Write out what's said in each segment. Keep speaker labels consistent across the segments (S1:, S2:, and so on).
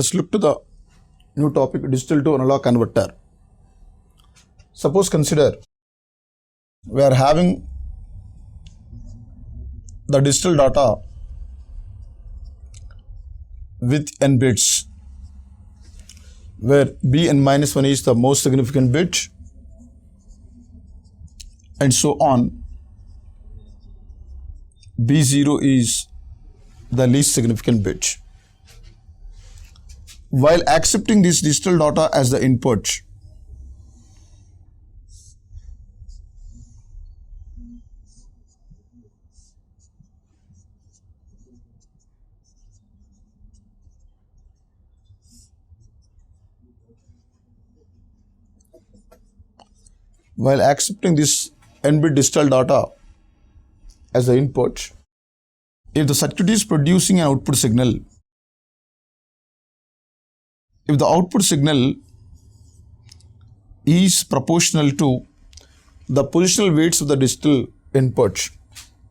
S1: Let us look to the new topic, digital to analog converter. Suppose consider we are having the digital data with n bits, where bn minus 1 is the most significant bit and so on. B0 is the least significant bit. While accepting this digital data as the input, n-bit digital data as the input, if the circuit is producing an output signal, if the output signal is proportional to the positional weights of the digital input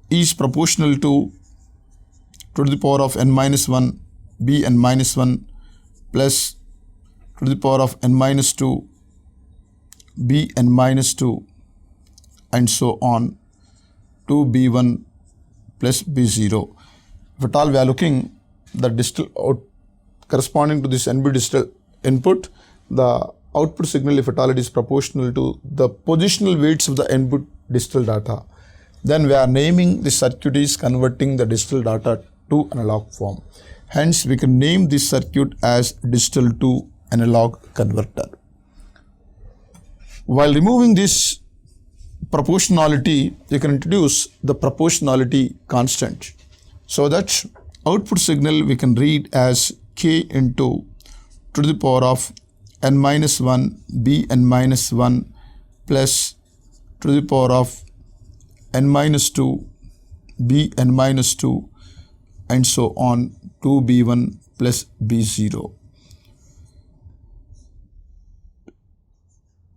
S1: is proportional to the power of n minus 1 b n minus 1 plus to the power of n minus 2 b n minus 2 and so on to b1 plus b0. If at all we are looking the digital out corresponding to this n-bit digital input, the output signal, if at all it is proportional to the positional weights of the n-bit digital data, then we are naming the circuit is converting the digital data to analog form. Hence, we can name this circuit as digital to analog converter. While removing this proportionality, you can introduce the proportionality constant, so that output signal we can read as k into to the power of n minus 1 b n minus 1 plus to the power of n minus 2 b n minus 2 and so on to b1 plus b0.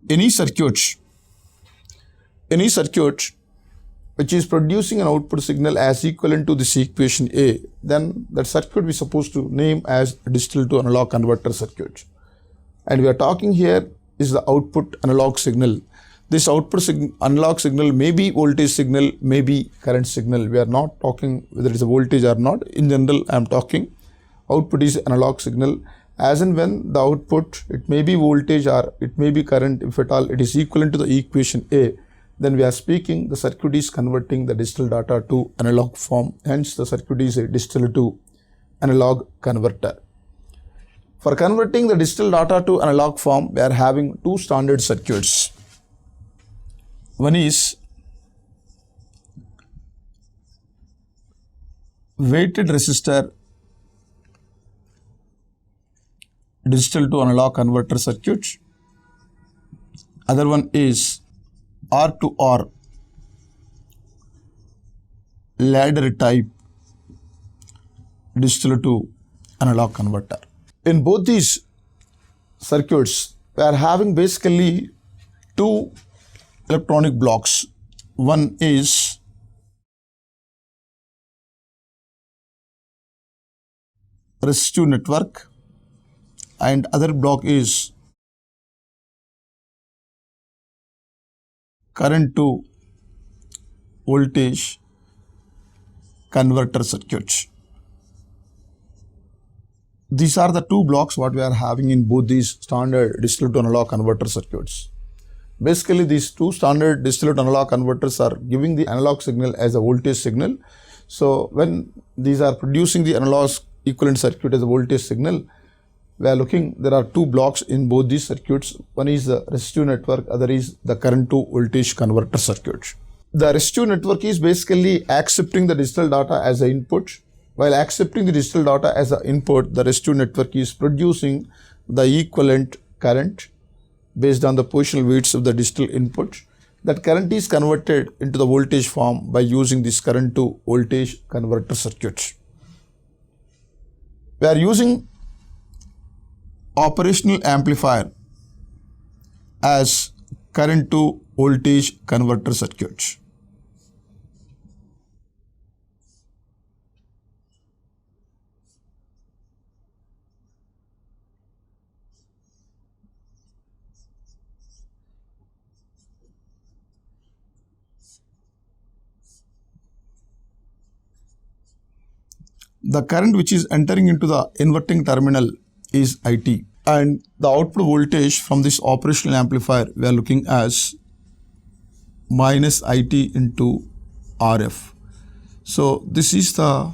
S1: Any circuit which is producing an output signal as equivalent to this equation A, then that circuit we are supposed to name as digital to analog converter circuit. And we are talking here is the output analog signal. This output analog signal may be voltage signal, may be current signal. We are not talking whether it is a voltage or not. In general, I am talking output is analog signal. As and when the output, it may be voltage or it may be current, if at all it is equivalent to the equation A, then we are speaking the circuit is converting the digital data to analog form. Hence, the circuit is a digital to analog converter. For converting the digital data to analog form, we are having two standard circuits. One is weighted resistor digital to analog converter circuit. Other one is R to R ladder type digital to analog converter. In both these circuits, we are having basically two electronic blocks. One is resistive network and other block is current to voltage converter circuits. These are the two blocks what we are having in both these standard digital to analog converter circuits. Basically, these two standard digital to analog converters are giving the analog signal as a voltage signal. So, when these are producing the analog equivalent circuit as a voltage signal, we are looking, there are two blocks in both these circuits. One is the resistive network, other is the current to voltage converter circuit. The resistive network is basically accepting the digital data as an input. While accepting the digital data as an input, the resistive network is producing the equivalent current based on the positional weights of the digital input. That current is converted into the voltage form by using this current to voltage converter circuit. We are using operational amplifier as current to voltage converter circuit. the current which is entering into the inverting terminal is IT, and the output voltage from this operational amplifier we are looking as minus IT into RF. So this is the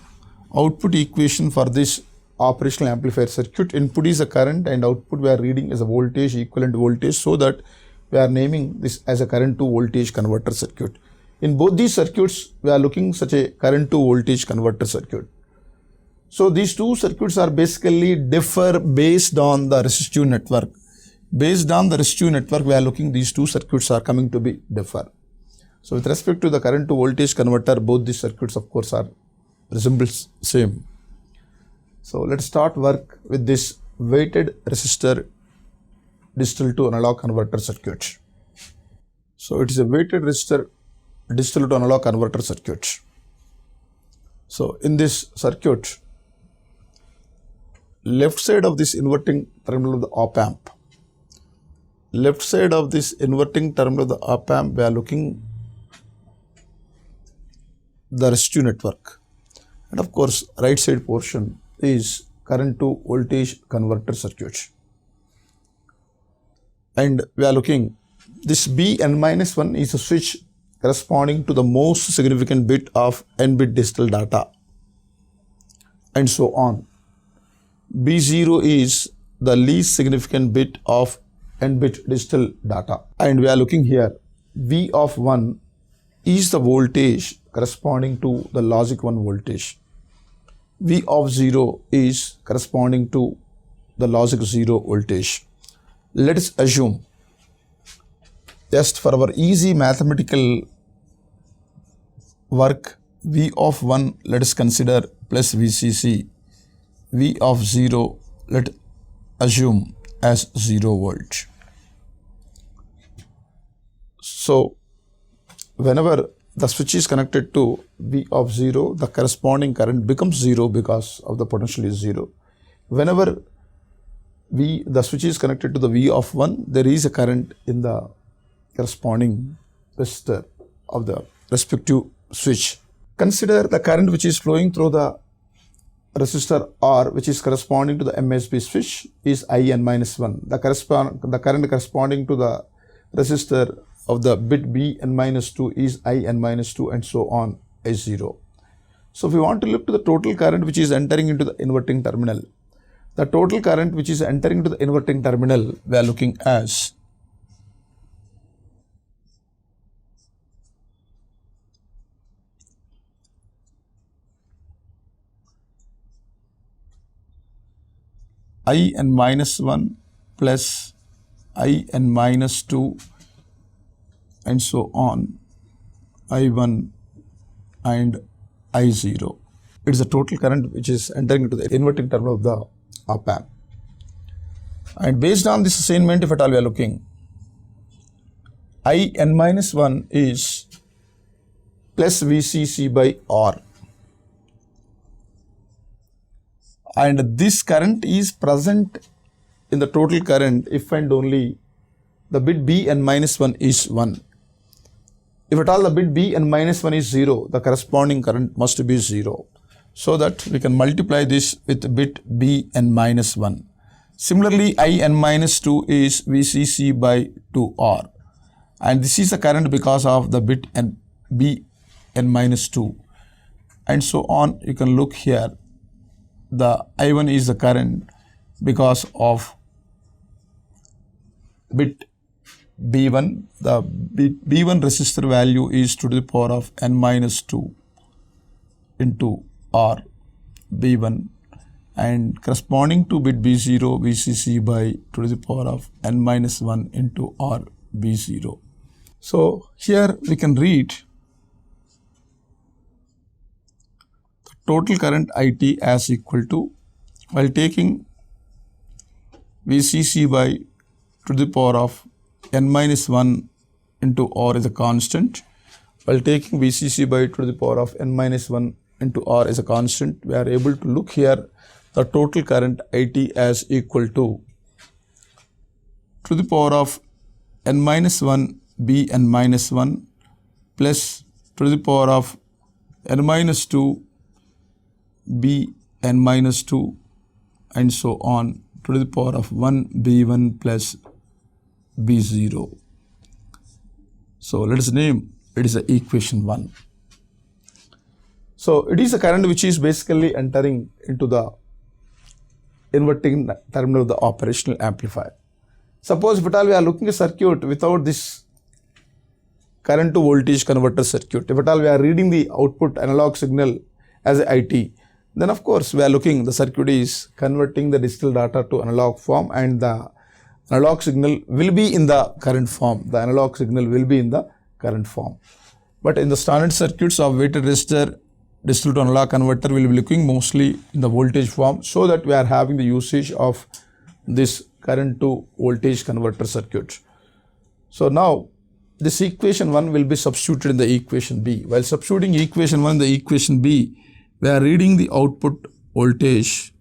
S1: output equation for this operational amplifier circuit. Input is a current and output we are reading as a voltage, equivalent voltage, so that we are naming this as a current to voltage converter circuit. In both these circuits we are looking such a current to voltage converter circuit. So these two circuits are basically differ based on the resistive network. Based on the resistive network we are looking, these two circuits are coming to be differ. So with respect to the current to voltage converter, both these circuits of course are resembles same. So let's start work with this weighted resistor digital to analog converter circuit. So it is a weighted resistor digital to analog converter circuit. So in this circuit, left side of this inverting terminal of the op amp, left side of this inverting terminal of the op amp, we are looking the resistive network, and of course right side portion is current to voltage converter circuit, and we are looking this Bn-1 is a switch corresponding to the most significant bit of n-bit digital data, and so on. B0 is the least significant bit of n-bit digital data, and we are looking here V of 1 is the voltage corresponding to the logic 1 voltage. V of 0 is corresponding to the logic 0 voltage. Let us assume, just for our easy mathematical work, V of 1 let us consider plus VCC, V of 0 let assume as 0 volt. So whenever the switch is connected to V of 0, the corresponding current becomes 0 because of the potential is 0. Whenever the switch is connected to the V of 1, there is a current in the corresponding resistor of the respective switch. Consider the current which is flowing through the resistor R, which is corresponding to the MSB switch, is In-1. The current corresponding to the resistor of the bit Bn-2 is In-2, and so on is 0. So if we want to look to the total current which is entering into the inverting terminal, the total current which is entering into the inverting terminal we are looking as In-1 plus In-2 and so on, I1 and I0. It is the total current which is entering into the inverting terminal of the op amp. And based on this assignment, if at all we are looking, In-1 is plus VCC by R. And this current is present in the total current if and only the bit Bn-1 is 1. If at all the bit Bn-1 is 0, the corresponding current must be 0. So that we can multiply this with bit Bn-1. Similarly, In-2 is VCC by 2R. And this is the current because of the bit Bn-2. And so on, you can look here. The I1 is the current because of bit B1. The B1 resistor value is to the power of n-2 into R B1, and corresponding to bit B0 VCC by to the power of n-1 into R B0. So here we can read total current IT as equal to, while taking VCC by to the power of n-1 into R is a constant, while taking VCC by to the power of n-1 into R is a constant, we are able to look here the total current IT as equal to the power of n-1 Bn-1 plus to the power of n-2 Bn-2 n minus 2 and so on to the power of 1 b1 plus b0. So let us name it is the equation 1. So it is a current which is basically entering into the inverting terminal of the operational amplifier. Suppose if at all we are looking at a circuit without this current to voltage converter circuit, if at all we are reading the output analog signal as a IT, then of course we are looking, the circuit is converting the digital data to analog form and the analog signal will be in the current form. The analog signal will be in the current form. But in the standard circuits of weighted resistor, digital to analog converter will be looking mostly in the voltage form, so that we are having the usage of this current to voltage converter circuit. So now this equation 1 will be substituted in the equation B. While substituting equation 1 in the equation B, we are reading the output voltage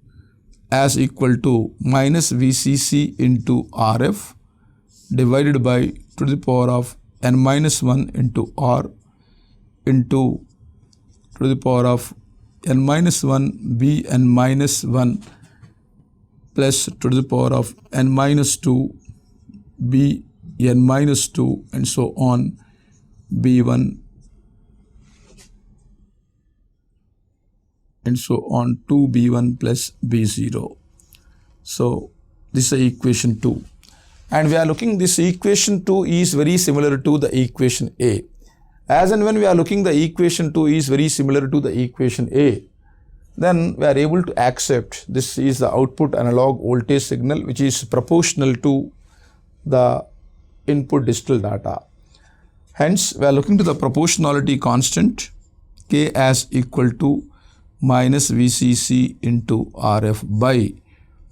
S1: as equal to minus VCC into RF divided by to the power of n minus 1 into R into to the power of n minus 1 b n minus 1 plus to the power of n minus 2 b n minus 2 and so on b1 and so on 2b1 plus b0. So this is equation 2, and we are looking, this equation 2 is very similar to the equation A. As and when we are looking, the equation 2 is very similar to the equation A, then we are able to accept this is the output analog voltage signal which is proportional to the input digital data. Hence we are looking to the proportionality constant K as equal to minus VCC into RF by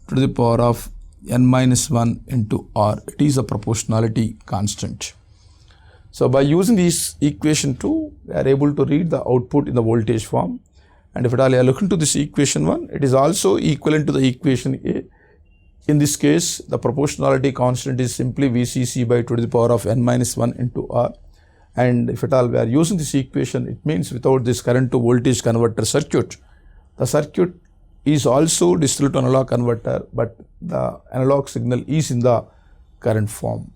S1: to the power of n minus 1 into R. It is a proportionality constant. So by using this equation 2, we are able to read the output in the voltage form. And if at all you are looking to this equation 1, it is also equivalent to the equation A. In this case, the proportionality constant is simply VCC by to the power of n minus 1 into R. And if at all we are using this equation, it means without this current to voltage converter circuit, the circuit is also digital to analog converter, but the analog signal is in the current form.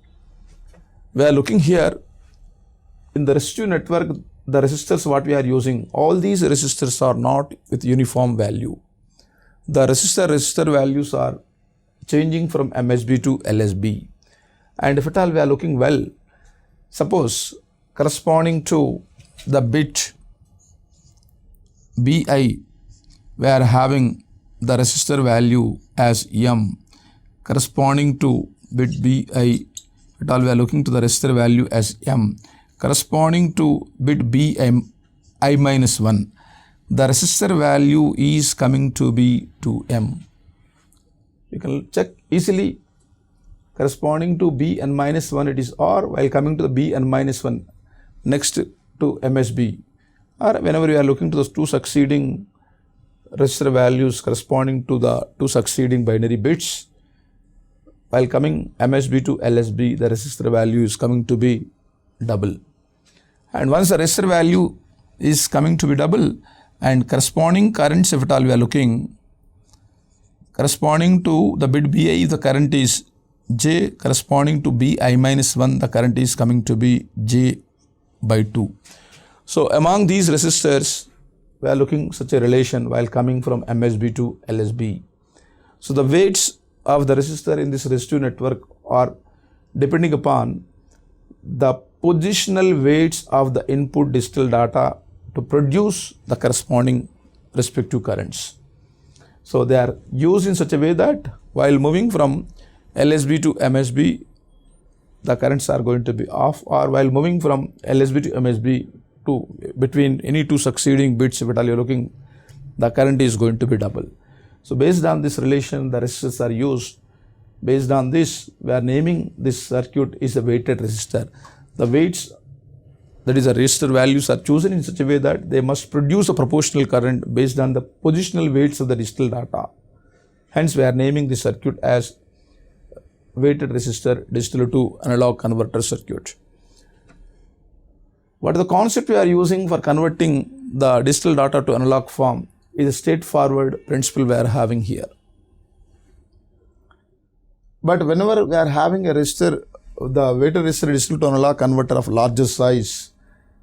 S1: We are looking here in the resistive network, the resistors what we are using, all these resistors are not with uniform value. The resistor values are changing from MSB to LSB. And if at all we are looking, well, suppose corresponding to the bit BI, we are having the resistor value as M. Corresponding to bit BI, at all we are looking to the resistor value as M. Corresponding to bit BI minus 1, the resistor value is coming to be 2M. You can check easily. Corresponding to Bn minus 1 it is R, while coming to the Bn minus 1 next to MSB, or whenever we are looking to those two succeeding resistor values corresponding to the two succeeding binary bits, while coming MSB to LSB, the resistor value is coming to be double. And once the resistor value is coming to be double, and corresponding currents, if at all we are looking, corresponding to the bit BI, the current is J, corresponding to BI minus 1, the current is coming to be J by 2. So among these resistors, we are looking such a relation while coming from MSB to LSB. So the weights of the resistor in this resistive network are depending upon the positional weights of the input digital data to produce the corresponding respective currents. So they are used in such a way that while moving from LSB to MSB, the currents are going to be off, or while moving from LSB to MSB to between any two succeeding bits, if at all you are looking, the current is going to be double. So based on this relation, the resistors are used. Based on this, we are naming this circuit is a weighted resistor. The weights, that is the resistor values, are chosen in such a way that they must produce a proportional current based on the positional weights of the digital data. Hence, we are naming this circuit as weighted resistor digital to analog converter circuit. What is the concept we are using for converting the digital data to analog form? is a straightforward principle we are having here. But whenever we are having a resistor, the weighted resistor digital to analog converter of larger size,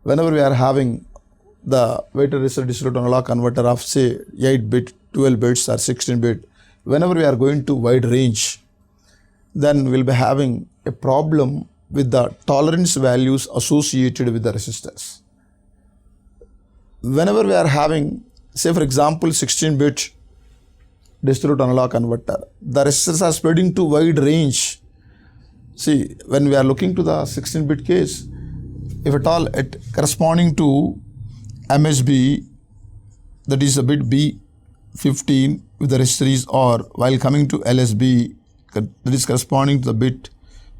S1: whenever we are having the weighted resistor digital to analog converter of say 8 bit, 12 bits or 16 bit, whenever we are going to wide range, then we'll be having a problem with the tolerance values associated with the resistors. Whenever we are having, say for example, 16 bit digital to analog converter, the resistors are spreading to wide range. See, when we are looking to the 16 bit case, if at all it corresponding to MSB, that is a bit B15 with the resistor is R, while coming to LSB, that is corresponding to the bit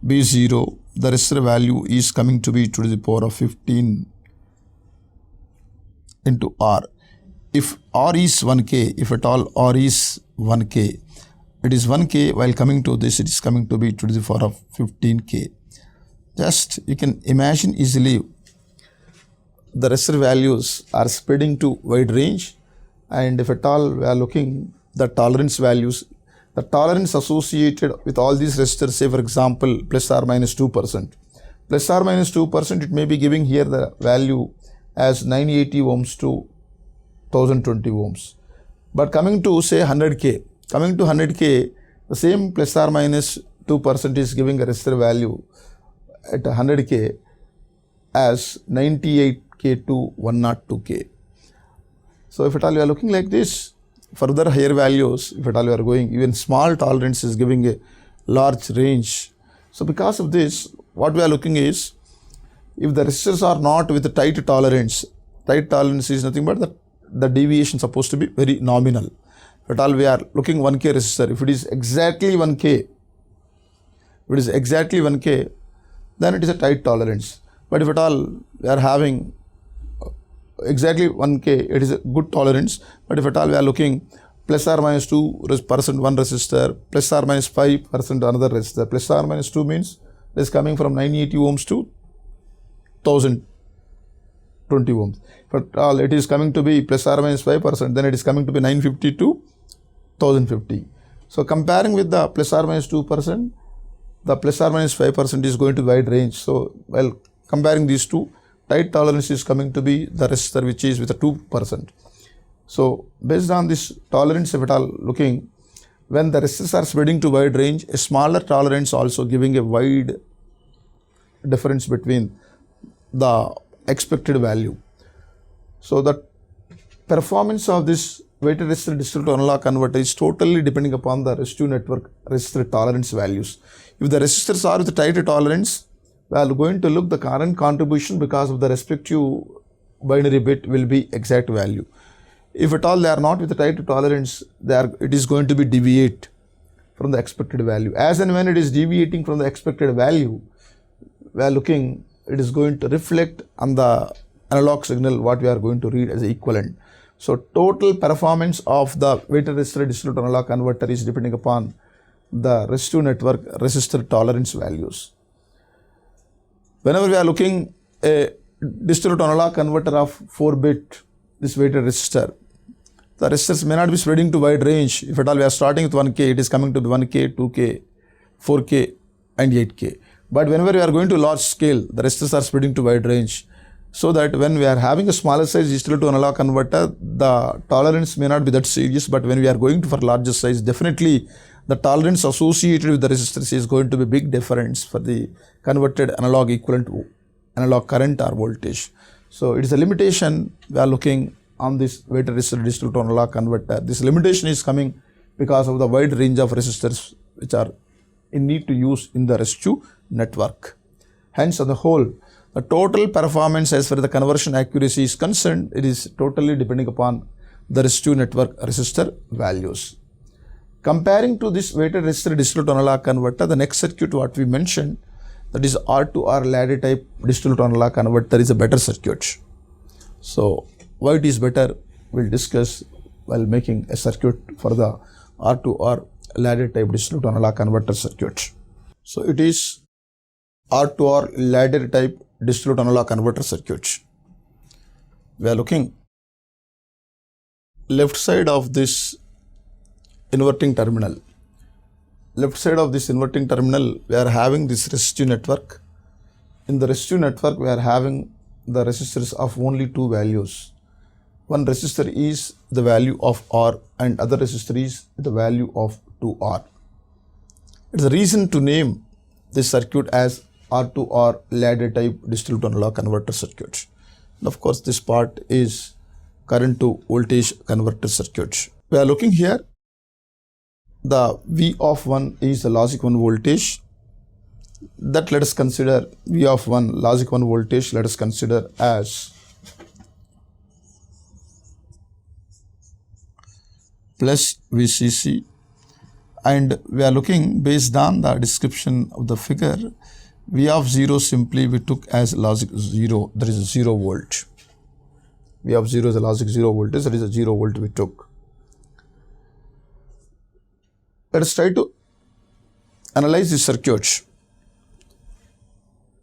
S1: B0, the resistor value is coming to be to the power of 15 into R. If R is 1K, if at all R is 1K, it is 1K, while coming to this, it is coming to be to the power of 15K. Just you can imagine easily the resistor values are spreading to wide range, and if at all we are looking the tolerance values, the tolerance associated with all these resistors, say for example plus or minus 2%. Plus or minus 2%, it may be giving here the value as 980 ohms to 1020 ohms. But coming to say 100K, the same plus or minus 2% is giving a resistor value at 100K as 98K to 102K. So if at all you are looking like this, further higher values, if at all you are going, even small tolerance is giving a large range. So because of this, what we are looking is, if the resistors are not with a tight tolerance is nothing but the deviation supposed to be very nominal. If at all we are looking 1K resistor, if it is exactly 1K, then it is a tight tolerance. But if at all we are having exactly 1K, it is a good tolerance. But if at all we are looking plus or minus 2% one resistor, plus or minus 5% another resistor, plus or minus 2 means it is coming from 980 ohms to 1020 ohms. If at all it is coming to be plus or minus 5%, then it is coming to be 950 to 1050. So comparing with the plus or minus 2%, the plus or minus 5% is going to wide range. So while comparing these two, tight tolerance is coming to be the resistor which is with a 2%. So based on this tolerance, if at all looking, when the resistors are spreading to wide range, a smaller tolerance also giving a wide difference between the expected value. So the performance of this weighted resistor digital to analog converter is totally depending upon the resistive network resistor tolerance values. If the resistors are with tighter tolerance, we are going to look the current contribution because of the respective binary bit will be exact value. If at all they are not with the tighter tolerance, it is going to be deviate from the expected value. As and when it is deviating from the expected value, we are looking, it is going to reflect on the analog signal what we are going to read as equivalent. So total performance of the weighted resistor digital to analog converter is depending upon the resistive network resistor tolerance values. Whenever we are looking a digital to analog converter of 4-bit, this weighted resistor, the resistors may not be spreading to wide range. If at all we are starting with 1K, it is coming to be 1K, 2K, 4K and 8K. But whenever we are going to large scale, the resistors are spreading to wide range. So that when we are having a smaller size digital to analog converter, the tolerance may not be that serious, but when we are going for larger size, definitely the tolerance associated with the resistors is going to be big difference for the converted analog equivalent to analog current or voltage. So it is a limitation we are looking on this weighted resistor digital to analog converter. This limitation is coming because of the wide range of resistors which are in need to use in the resistive network. Hence, on the whole, the total performance as far as the conversion accuracy is concerned, it is totally depending upon the resistive network resistor values. Comparing to this weighted resistor digital to analog converter, the next circuit what we mentioned, that is R2R ladder type digital to analog converter, is a better circuit. So why it is better, we'll discuss while making a circuit for the R2R ladder type digital to analog converter circuit. So it is R2R ladder type digital to analog converter circuit. We are looking left side of this inverting terminal. Left side of this inverting terminal, we are having this resistive network. In the resistive network, we are having the resistors of only two values. One resistor is the value of R and other resistor is the value of 2R. It's a reason to name this circuit as R2R ladder type digital to analog converter circuit. And of course, this part is current to voltage converter circuit. We are looking here. The V of 1 is the logic 1 voltage. That let us consider V of 1 logic 1 voltage, let us consider as plus VCC, and we are looking based on the description of the figure. V of 0 simply we took as logic 0, that is 0 volt. V of 0 is a logic 0 voltage, that is a 0 volt we took. Let us try to analyze this circuit.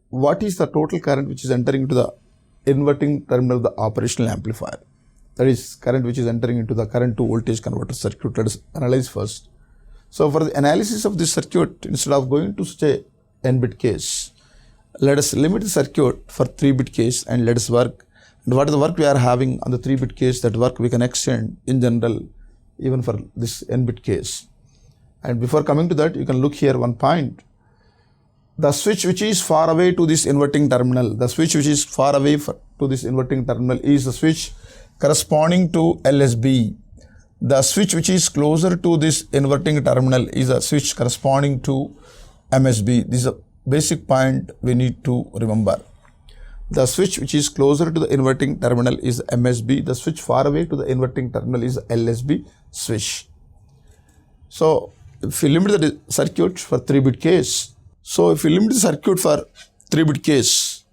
S1: What is the total current which is entering into the inverting terminal of the operational amplifier? That is current which is entering into the current to voltage converter circuit. Let us analyze first. So for the analysis of this circuit, instead of going to such a n-bit case, let us limit the circuit for 3-bit case and let us work. And what is the work we are having on the 3-bit case, that work we can extend in general even for this n-bit case. And before coming to that, you can look here one point. The switch which is far away to this inverting terminal, the switch which is far away to this inverting terminal is the switch corresponding to LSB. The switch which is closer to this inverting terminal is a switch corresponding to MSB. This is a basic point we need to remember. The switch which is closer to the inverting terminal is MSB. The switch far away to the inverting terminal is LSB switch. So if we limit the circuit for 3-bit case, the 3-bit case,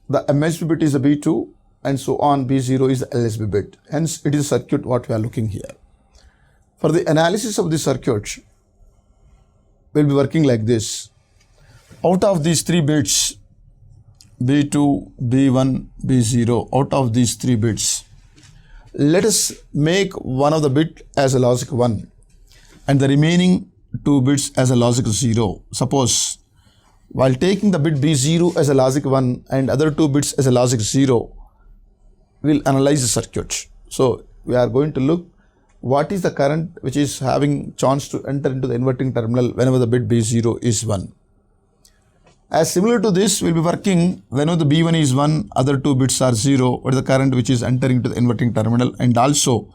S1: the MSB bit is a B2 and so on, B0 is the LSB bit. Hence, it is a circuit what we are looking here. For the analysis of this circuit, we'll be working like this. Out of these 3 bits, B2, B1, B0, out of these 3 bits, let us make one of the bit as a logic 1 and the remaining 2 bits as a logic 0. Suppose while taking the bit B0 as a logic 1 and other 2 bits as a logic 0, we'll analyze the circuit. So we are going to look what is the current which is having chance to enter into the inverting terminal whenever the bit B0 is 1. As similar to this, we'll be working whenever the B1 is 1, other 2 bits are 0, what is the current which is entering to the inverting terminal, and also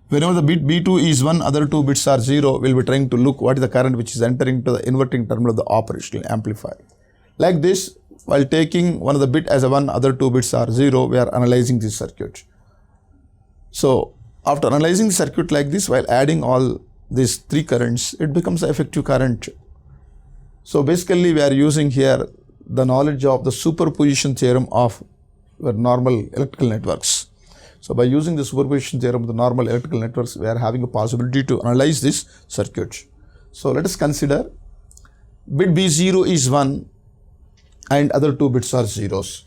S1: whenever the bit B2 is 1, other 2 bits are 0, we'll be trying to look what is the current which is entering to the inverting terminal of the operational amplifier. Like this, while taking one of the bit as a 1, other 2 bits are 0, we are analyzing this circuit. So after analyzing the circuit like this, while adding all these 3 currents, it becomes an effective current. So basically we are using here the knowledge of the superposition theorem of normal electrical networks. So by using the superposition theorem of the normal electrical networks, we are having a possibility to analyze this circuit. So let us consider bit B0 is 1 and other 2 bits are zeros.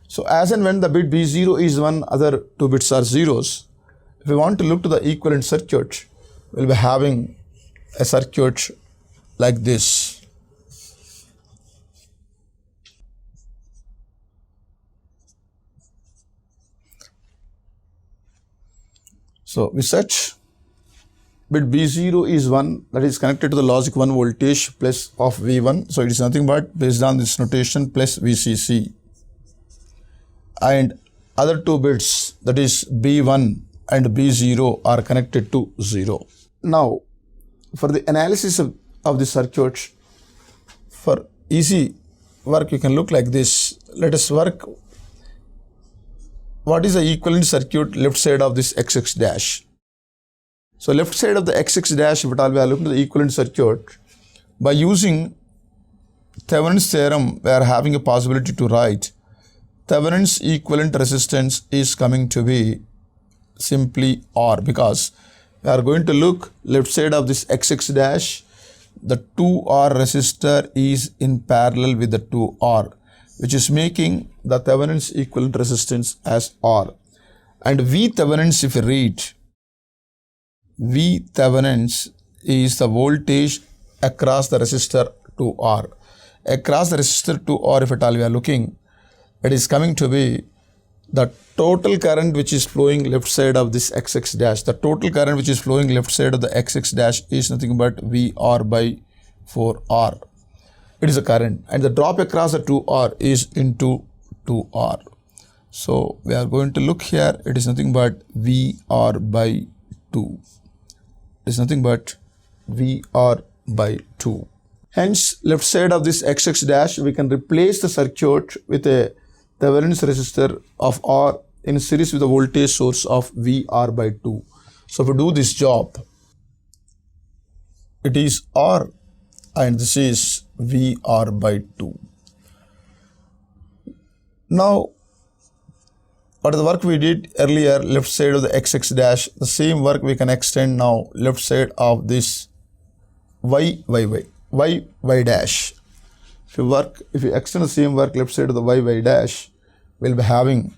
S1: So as and when the bit B0 is 1, other 2 bits are zeros, if we want to look to the equivalent circuit, we'll be having a circuit like this. So we set bit B0 is 1, that is connected to the logic 1 voltage plus of V1. So it is nothing but based on this notation plus VCC. And other 2 bits, that is B1 and B0, are connected to 0. Now for the analysis of the circuit, for easy work you can look like this. Let us work. What is the equivalent circuit left side of this XX dash? So left side of the XX dash, if at all we are looking at the equivalent circuit, by using Thevenin's theorem, we are having a possibility to write Thevenin's equivalent resistance is coming to be simply R, because we are going to look left side of this XX dash, the 2R resistor is in parallel with the 2R, which is making the Thevenin's equivalent resistance as R. And V Thevenins, if you read, V Thevenins is the voltage across the resistor to R. Across the resistor to R, if at all we are looking, it is coming to be the total current which is flowing left side of this XX dash. The total current which is flowing left side of the XX dash is nothing but VR by 4R. It is a current, and the drop across the 2R is into 2R. So we are going to look here, it is nothing but VR by 2. It is nothing but VR by 2. Hence, left side of this XX dash, we can replace the circuit with a Thevenin's resistor of R in series with a voltage source of VR by 2. So if we do this job, it is R and this is VR by 2. Now, what is the work we did earlier, left side of the XX dash, the same work we can extend now, left side of this Y dash. If you extend the same work left side of the Y dash, we'll be having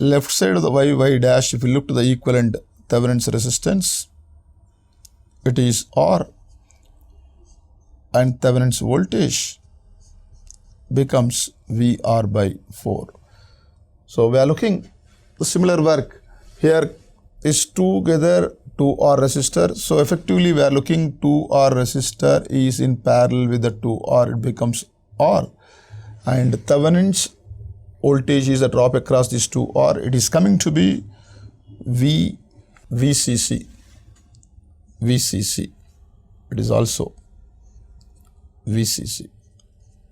S1: left side of the Y dash. If you look to the equivalent Thevenin's resistance, it is R, and Thevenin's voltage becomes VR by 4. So we are looking the similar work. Here is together 2R resistor. So effectively we are looking 2R resistor is in parallel with the 2R. It becomes R. And Thevenin's voltage is a drop across this 2R. It is coming to be VCC. It is also VCC.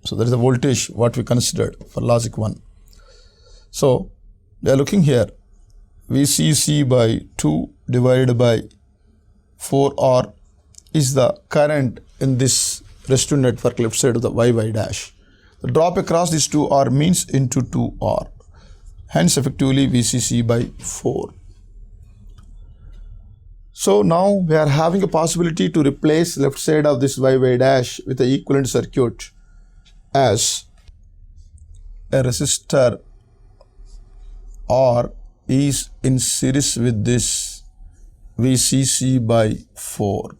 S1: So that is the voltage what we considered for logic 1. So we are looking here, VCC by 2 divided by 4R is the current in this resistive network left side of the Y dash. The drop across this 2R means into 2R. Hence effectively VCC by 4. So now we are having a possibility to replace left side of this Y dash with the equivalent circuit as a resistor R is in series with this VCC by 4.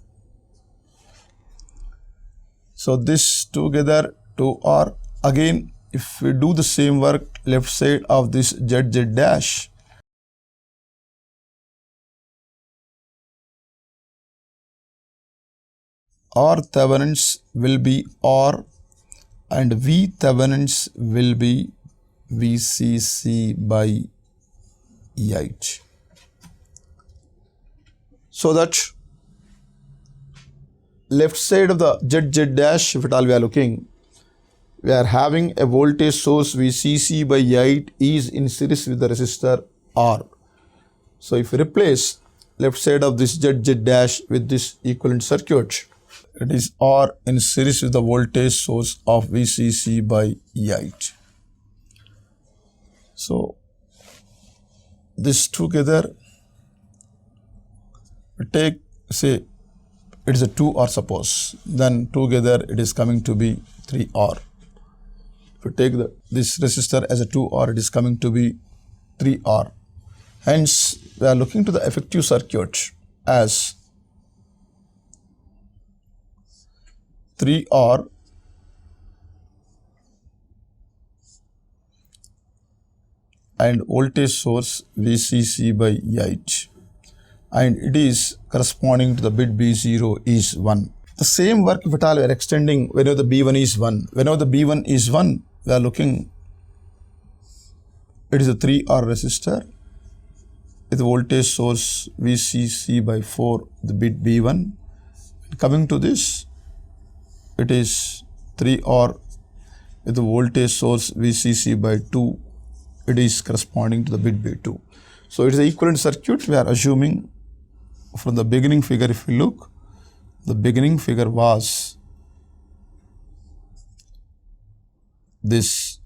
S1: So this together 2R. Again, if we do the same work left side of this ZZ dash, R Thevenin's will be R and V Thevenin's will be VCC by 8. So that left side of the ZZ dash, if at all we are looking, we are having a voltage source VCC by 8 is in series with the resistor R. So if we replace left side of this ZZ dash with this equivalent circuit, it is R in series with the voltage source of VCC by 8. So this together, we take, say, it is a 2R suppose, then together it is coming to be 3R. If we take this resistor as a 2R, it is coming to be 3R. Hence, we are looking to the effective circuit as 3R and voltage source VCC by 8, and it is corresponding to the bit B0 is 1. The same work if at all we are extending whenever the B1 is 1. Whenever the B1 is 1, we are looking, it is a 3R resistor with voltage source VCC by 4, the bit B1. Coming to this, it is 3R with the voltage source VCC by 2. It is corresponding to the bit B2. So it is the equivalent circuit. We are assuming from the beginning figure, if we look, the beginning figure was this.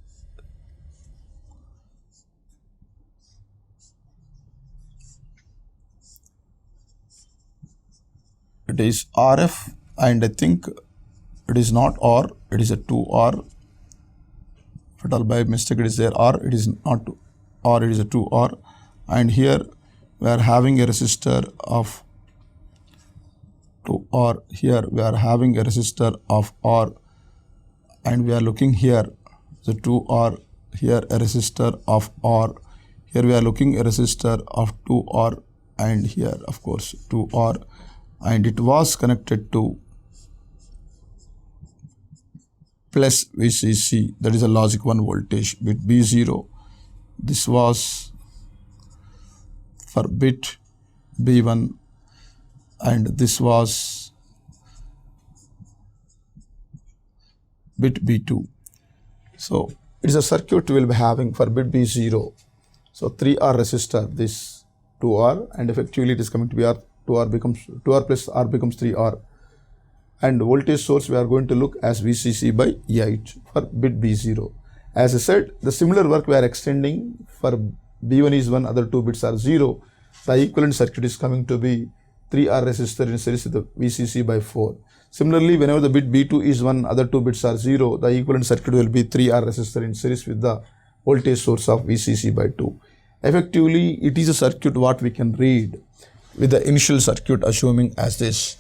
S1: It is RF, and I think it is not R, it is a 2R. if at all by mistake it is there, or it is not, or it is a 2 or, and here we are having a resistor of 2 or, here we are having a resistor of or, and we are looking here the 2 or, here a resistor of or, here we are looking a resistor of 2 or, and here of course 2 or, and it was connected to plus VCC, that is a logic 1 voltage, bit B0. This was for bit B1 and this was bit B2. So it is a circuit we will be having for bit B0. So 3R resistor, this 2R, and effectively it is coming to be R, 2R becomes 2R plus R becomes 3R. And voltage source we are going to look as VCC by 8 for bit B0. As I said, the similar work we are extending for B1 is 1, other 2 bits are 0. The equivalent circuit is coming to be 3R resistor in series with the VCC by 4. Similarly, whenever the bit B2 is 1, other 2 bits are 0, the equivalent circuit will be 3R resistor in series with the voltage source of VCC by 2. Effectively, it is a circuit what we can read with the initial circuit assuming as this.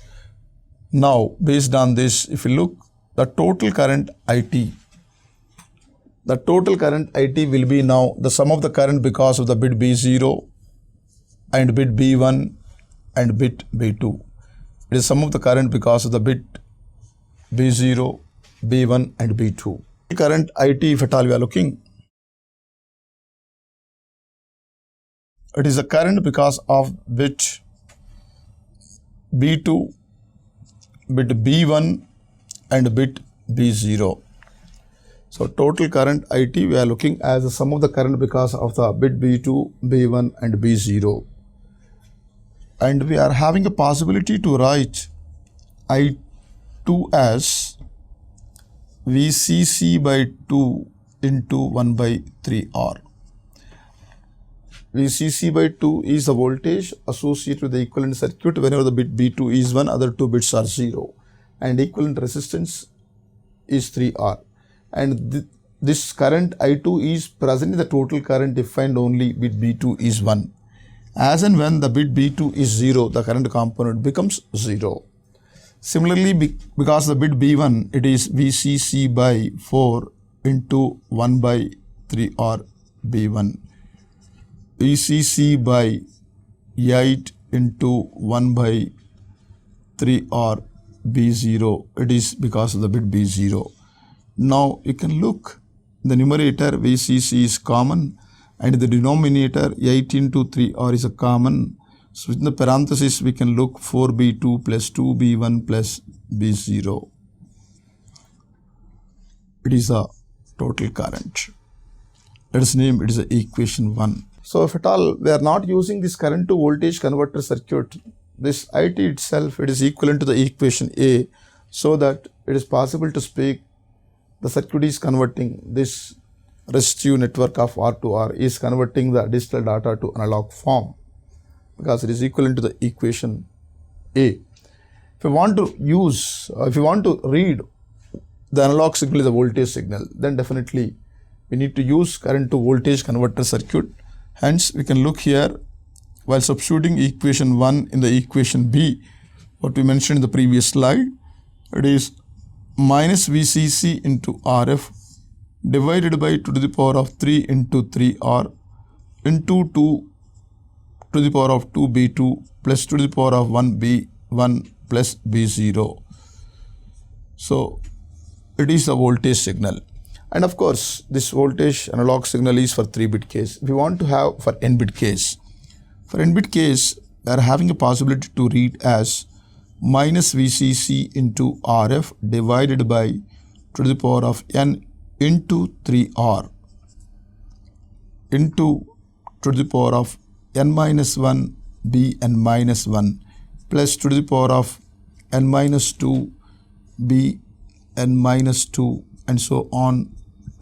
S1: Now, based on this, if you look, the total current IT, the total current IT will be now the sum of the current because of the bit B0 and bit B1 and bit B2. It is sum of the current because of the bit B0, B1 and B2. Current IT, if at all we are looking, it is a current because of bit B2, bit B1 and bit B0. So total current IT we are looking as the sum of the current because of the bit B2, B1 and B0. And we are having a possibility to write I2 as VCC by 2 into 1 by 3R. VCC by 2 is the voltage associated with the equivalent circuit whenever the bit B2 is 1, other 2 bits are 0, and equivalent resistance is 3R. And this current I2 is present in the total current defined only bit B2 is 1. As and when the bit B2 is 0, the current component becomes 0. Similarly, because the bit B1, it is VCC by 4 into 1 by 3R B1. VCC by 8 into 1 by 3R B0, it is because of the bit B0. Now you can look, the numerator VCC is common and the denominator 8 into 3R is a common. So within the parenthesis we can look 4B2 plus 2B1 plus B0. It is a total current. Let us name it is a equation 1. So if at all we are not using this current to voltage converter circuit, this IT itself, it is equivalent to the equation A, so that it is possible to speak the circuit is converting this resistive network of R to R, is converting the digital data to analog form because it is equivalent to the equation A. If you want to use, if you want to read the analog signal is a voltage signal, then definitely we need to use current to voltage converter circuit. Hence, we can look here while substituting equation 1 in the equation B, what we mentioned in the previous slide, it is minus VCC into RF divided by 2 to the power of 3 into 3R into 2 to the power of 2B2 plus 2 to the power of 1B1 plus B0. So, it is a voltage signal. And of course, this voltage analog signal is for 3-bit case. We want to have for n-bit case. For n-bit case, we are having a possibility to read as minus VCC into RF divided by 2 to the power of n into 3R into 2 to the power of n minus 1 bn minus 1 plus 2 to the power of n minus 2 bn minus 2 and so on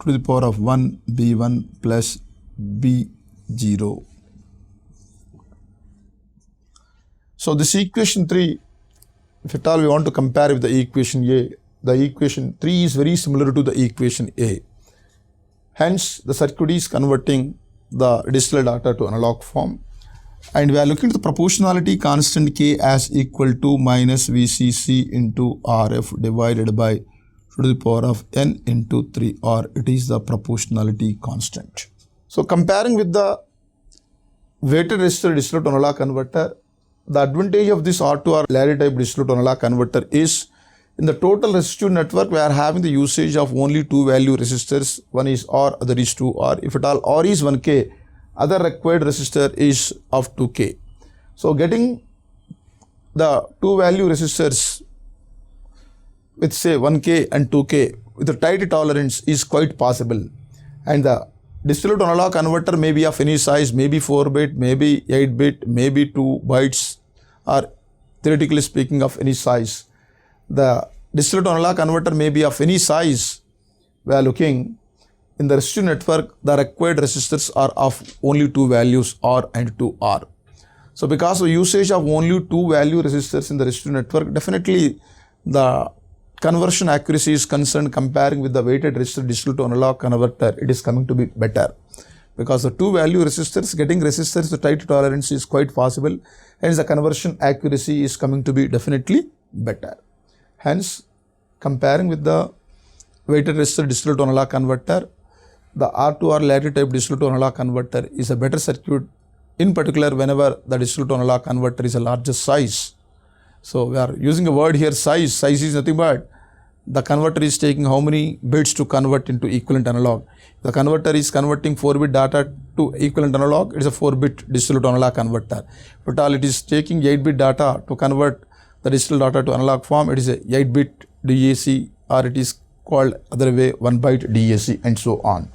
S1: to the power of 1 b1 plus b0. So this equation 3, if at all we want to compare with the equation A, the equation 3 is very similar to the equation A. Hence, the circuit is converting the digital data to analog form. And we are looking at the proportionality constant K as equal to minus VCC into RF divided by to the power of N into 3, or it is the proportionality constant. So comparing with the weighted resistor digital to analog converter, the advantage of this R2R Larry type digital to analog converter is in the total resistive network we are having the usage of only two value resistors, one is R, other is 2R. If at all R is 1K, other required resistor is of 2K. So getting the two value resistors with say 1K and 2K with a tight tolerance is quite possible. And the digital to analog converter may be of any size, maybe 4-bit, maybe 8-bit, maybe 2 bytes, or theoretically speaking of any size. The digital to analog converter may be of any size. We are looking in the resistive network, the required resistors are of only two values, R and 2R. So because of usage of only two value resistors in the resistive network, definitely the conversion accuracy is concerned comparing with the weighted resistor digital to analog converter, it is coming to be better. Because the two value resistors, getting resistors to tight tolerance is quite possible, hence the conversion accuracy is coming to be definitely better. Hence, comparing with the weighted resistor digital to analog converter, the R2R Larry type digital to analog converter is a better circuit, in particular whenever the digital to analog converter is a larger size. So we are using a word here, size. Size is nothing but the converter is taking how many bits to convert into equivalent analog. The converter is converting 4-bit data to equivalent analog, it is a 4-bit digital to analog converter. But all it is taking 8-bit data to convert the digital data to analog form, it is a 8-bit DAC, or it is called other way 1-byte DAC, and so on.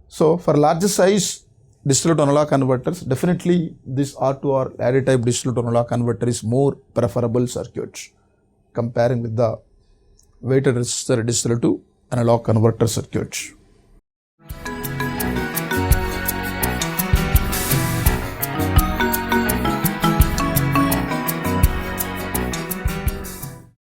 S1: So for larger size digital to analog converters, definitely this R2R Larry type digital to analog converter is more preferable circuit comparing with the weighted resistor digital to analog converter circuit.